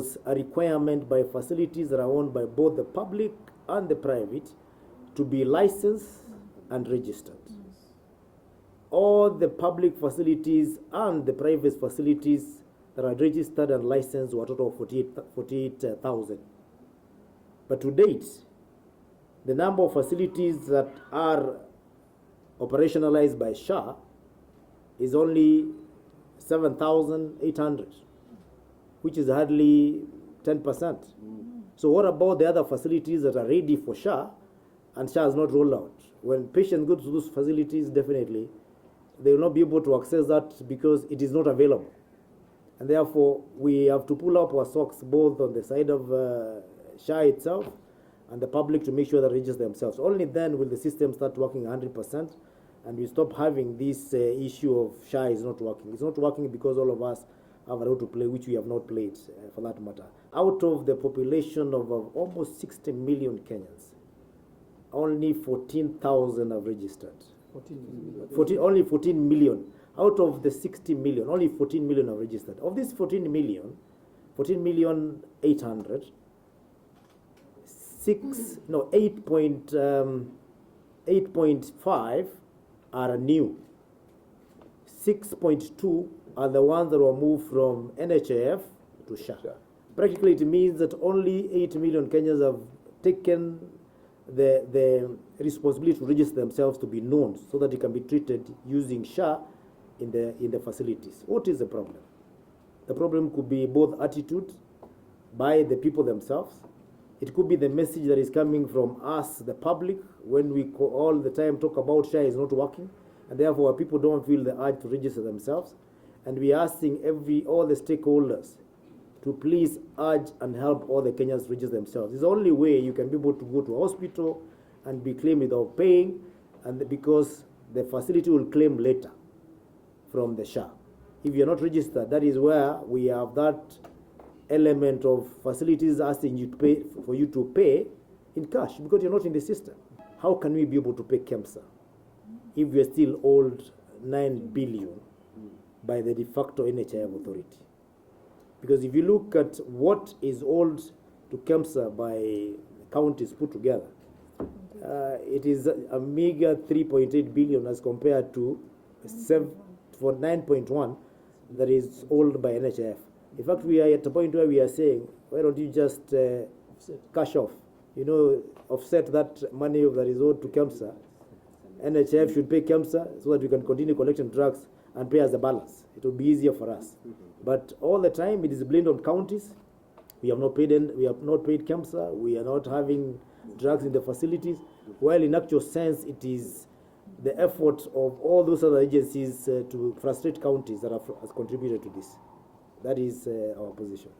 was a requirement by facilities that are owned by both the public and the private to be licensed and registered. All the public facilities and the private facilities that are registered and licensed were a total of 48,000. But to date, the number of facilities that are operationalized by SHA is only 7,800, which is hardly 10%. So what about the other facilities that are ready for SHA and SHA has not rolled out? When patients go to those facilities, definitely they will not be able to access that because it is not available. And therefore, we have to pull up our socks both on the side of SHA itself and the public to make sure that they register themselves. Only then will the system start working 100%, and we stop having this issue of SHA is not working. It's not working because all of us have a role to play, which we have not played, for that matter. Out of the population of almost 60 million Kenyans, only 14,000 have registered. 14, only 14 million. Out of the 60 million, only 14 million are registered. Of these 14 million 800, 8.5 are new. 6.2 are the ones that were moved from NHIF to SHA. Practically, it means that only 8 million Kenyans have taken the responsibility to register themselves to be known so that they can be treated using SHA in the facilities. What is the problem? The problem could be both attitude by the people themselves. It could be the message that is coming from us, the public, when we all the time talk about SHA is not working, and therefore people don't feel the urge to register themselves. And we are asking all the stakeholders to please urge and help all the Kenyans register themselves. It's the only way you can be able to go to a hospital and be claimed without paying, and because the facility will claim later from the SHA. If you're not registered, that is where we have that element of facilities asking you to pay for you to pay in cash because you're not in the system. How can we be able to pay KEMSA if we are still owed 9 billion by the de facto NHIF authority? Because if you look at what is owed to KEMSA by counties put together, it is a meager 3.8 billion as compared to 9.1 that is owed by NHIF. In fact, we are at a point where we are saying, why don't you just cash off, offset that money that is owed to KEMSA. NHIF should pay KEMSA so that we can continue collecting drugs and pay us the balance. It will be easier for us. But all the time it is blamed on counties. We have not paid KEMSA. We are not having drugs in the facilities. While in actual sense, it is the effort of all those other agencies to frustrate counties that has contributed to this. That is our position.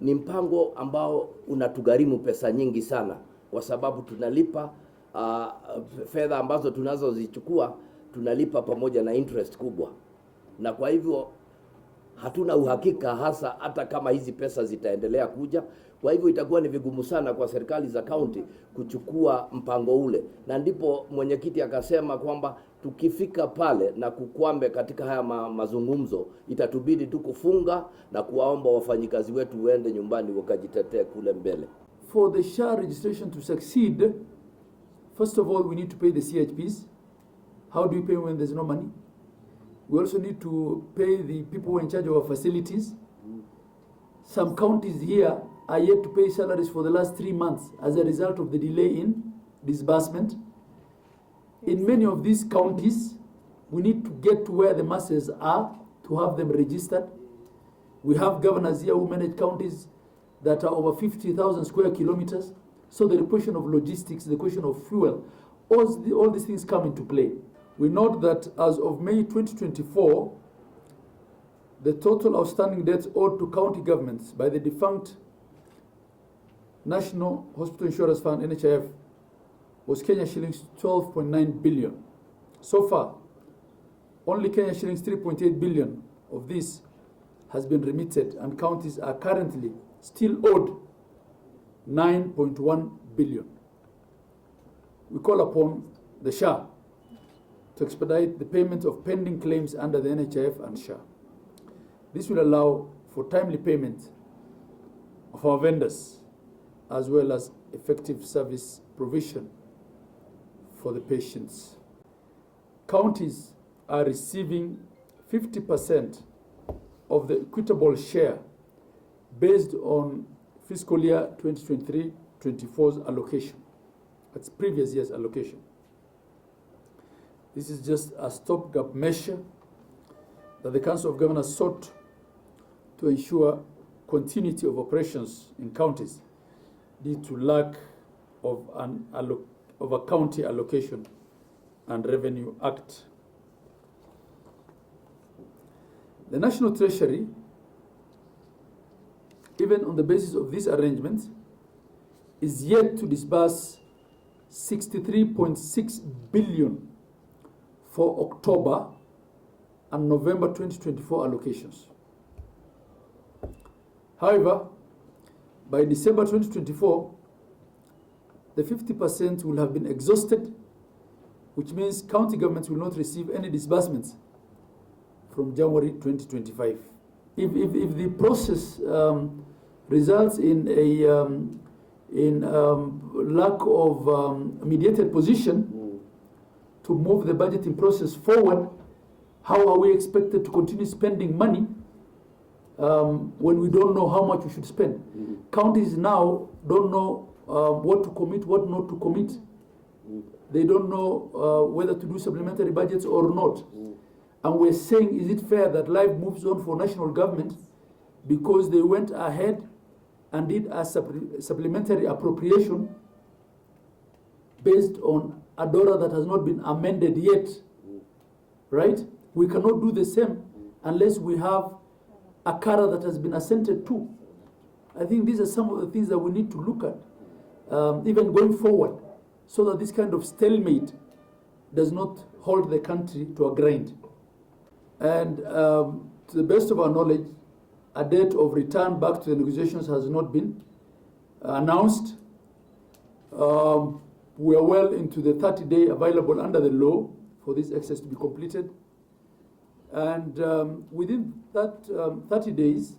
Ni mpango ambao unatugharimu pesa nyingi sana kwa sababu tunalipa fedha ambazo tunazozichukua tunalipa pamoja na interest kubwa, na kwa hivyo hatuna uhakika hata kama hizi pesa zitaendelea kuja. Kwa hivyo itakuwa ni vigumu sana kwa serikali za county kuchukua mpango ule, na ndipo mwenyekiti akasema kwamba tukifika pale na kukwambe katika haya mazungumzo itatubidi tu kufunga na kuwaomba wafanyikazi wetu waende nyumbani wakajitetee kule mbele. For the SHA registration to succeed, first of all we need to pay the CHPs. How do we pay when there's no money? We also need to pay the people who are in charge of our facilities. Some counties here are yet to pay salaries for the last 3 months as a result of the delay in disbursement. In many of these counties, we need to get to where the masses are to have them registered. We have governors here who manage counties that are over 50,000 square kilometers. So the question of logistics, the question of fuel, all these things come into play. We note that as of May 2024, the total outstanding debts owed to county governments by the defunct National Hospital Insurance Fund, NHIF, was Kenya shillings 12.9 billion. So far, only Kenya shillings 3.8 billion of this has been remitted, and counties are currently still owed 9.1 billion. We call upon the SHA to expedite the payment of pending claims under the NHIF and SHA. This will allow for timely payment of our vendors, as well as effective service provision for the patients. Counties are receiving 50% of the equitable share based on fiscal year 2023-24's allocation. That's previous year's allocation. This is just a stopgap measure that the Council of Governors sought to ensure continuity of operations in counties due to lack of a county allocation and revenue act. The National Treasury, even on the basis of this arrangement, is yet to disburse 63.6 billion for October and November 2024 allocations. However, by December 2024, the 50% will have been exhausted, which means county governments will not receive any disbursements from January 2025. If the process results in a lack of mediated position to move the budgeting process forward, how are we expected to continue spending money when we don't know how much we should spend? Counties now don't know what to commit, what not to commit. They don't know whether to do supplementary budgets or not. And we're saying, is it fair that life moves on for national government because they went ahead and did a supplementary appropriation based on a dollar that has not been amended yet, right? We cannot do the same unless we have a CARA that has been assented to. I think these are some of the things that we need to look at, even going forward, so that this kind of stalemate does not hold the country to a grind. And to the best of our knowledge, a date of return back to the negotiations has not been announced. We are well into the 30-day available under the law for this exercise to be completed. And within that 30 days,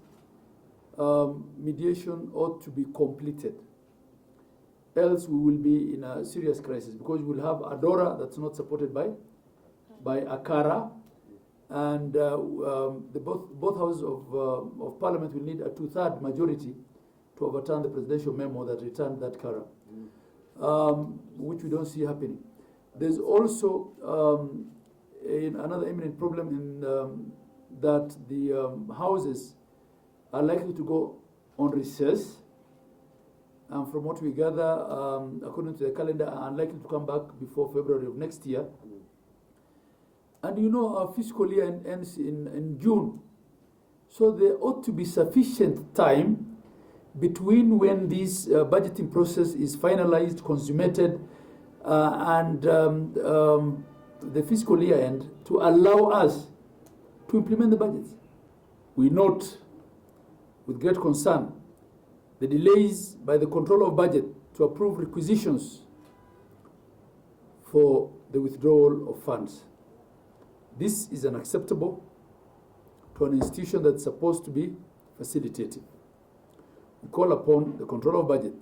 mediation ought to be completed. Else we will be in a serious crisis, because we will have a DORA that's not supported by a CARA, and both houses of Parliament will need a 2/3 majority to overturn the presidential memo that returned that CARA, which we don't see happening. There's also another imminent problem in that the houses are likely to go on recess, and from what we gather, according to the calendar, are unlikely to come back before February of next year. And you know, our fiscal year ends in June, so there ought to be sufficient time between when this budgeting process is finalized, consummated, and the fiscal year end, to allow us to implement the budgets. We note with great concern the delays by the Controller of Budget to approve requisitions for the withdrawal of funds. This is unacceptable to an institution that's supposed to be facilitative. We call upon the Controller of Budget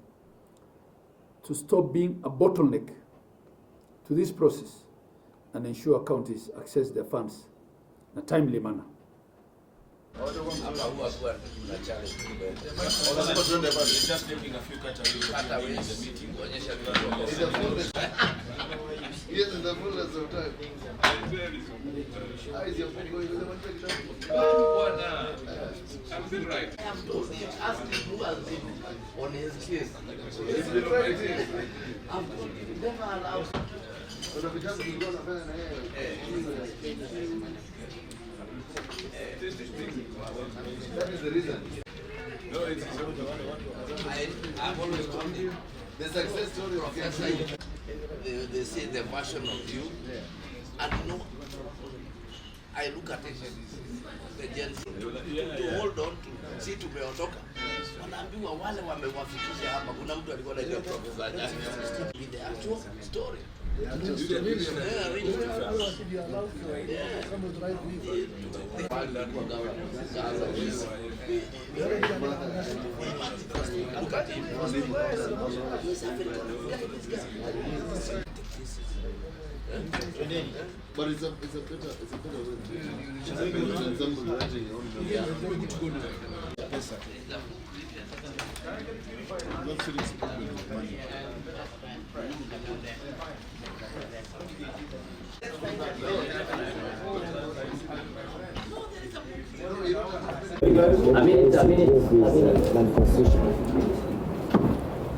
to stop being a bottleneck to this process and ensure counties access their funds in a timely manner. Yes, in the fullness of time. How is your phone going? I'm still right. Ask him who has been on his case. It's been right here. I've told you, never allow. Kuna vitabu tulikuwa tunafanya na yeye. That is the reason. No, it's I've always told you. The success story of Kenya. They say the version of you, and you know, I look at it, the Gen Z, to hold on to, si tumeondoka, wanaambiwa wale wamewafikisha hapa, kuna mtu alikuwa anaitwa Professor Jani, with the actual story. But it's a better way. For example, renting your own member. Not sitting stupid with money.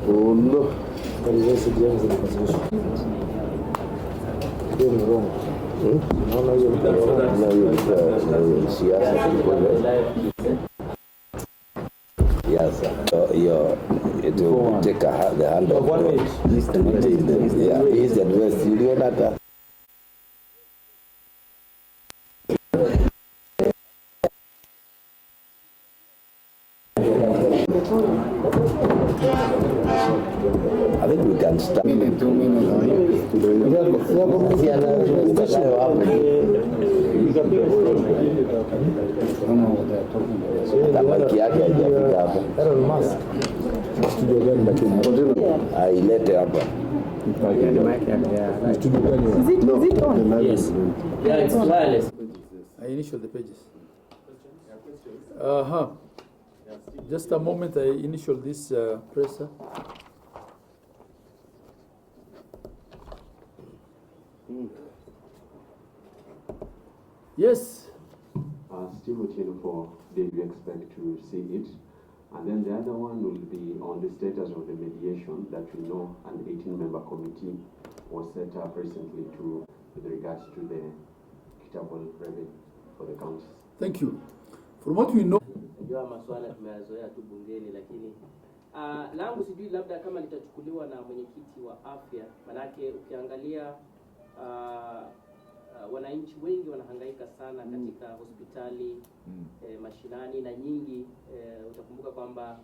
Oh no. There is also James in the constitution. Doing wrong. Yes, it will take the hand of God. Yeah, East and West. You know that. I think we can start. Ailete hapa. Is it on? Yes. Yeah, it's wireless. I initial the pages. Just a moment, I initial this presser. Yes. Still waiting for did we expect to see it. And then the other one will be on the status of the mediation that you know an 18-member committee was set up recently with regards to the equitable revenue for the counties. Thank you. From what we know, Najua maswala tumeyazoea tu bungeni, lakini langu sijui labda kama litachukuliwa na mwenyekiti wa afya, manake ukiangalia wananchi wengi wanahangaika sana katika hospitali mashinani na nyingi, utakumbuka kwamba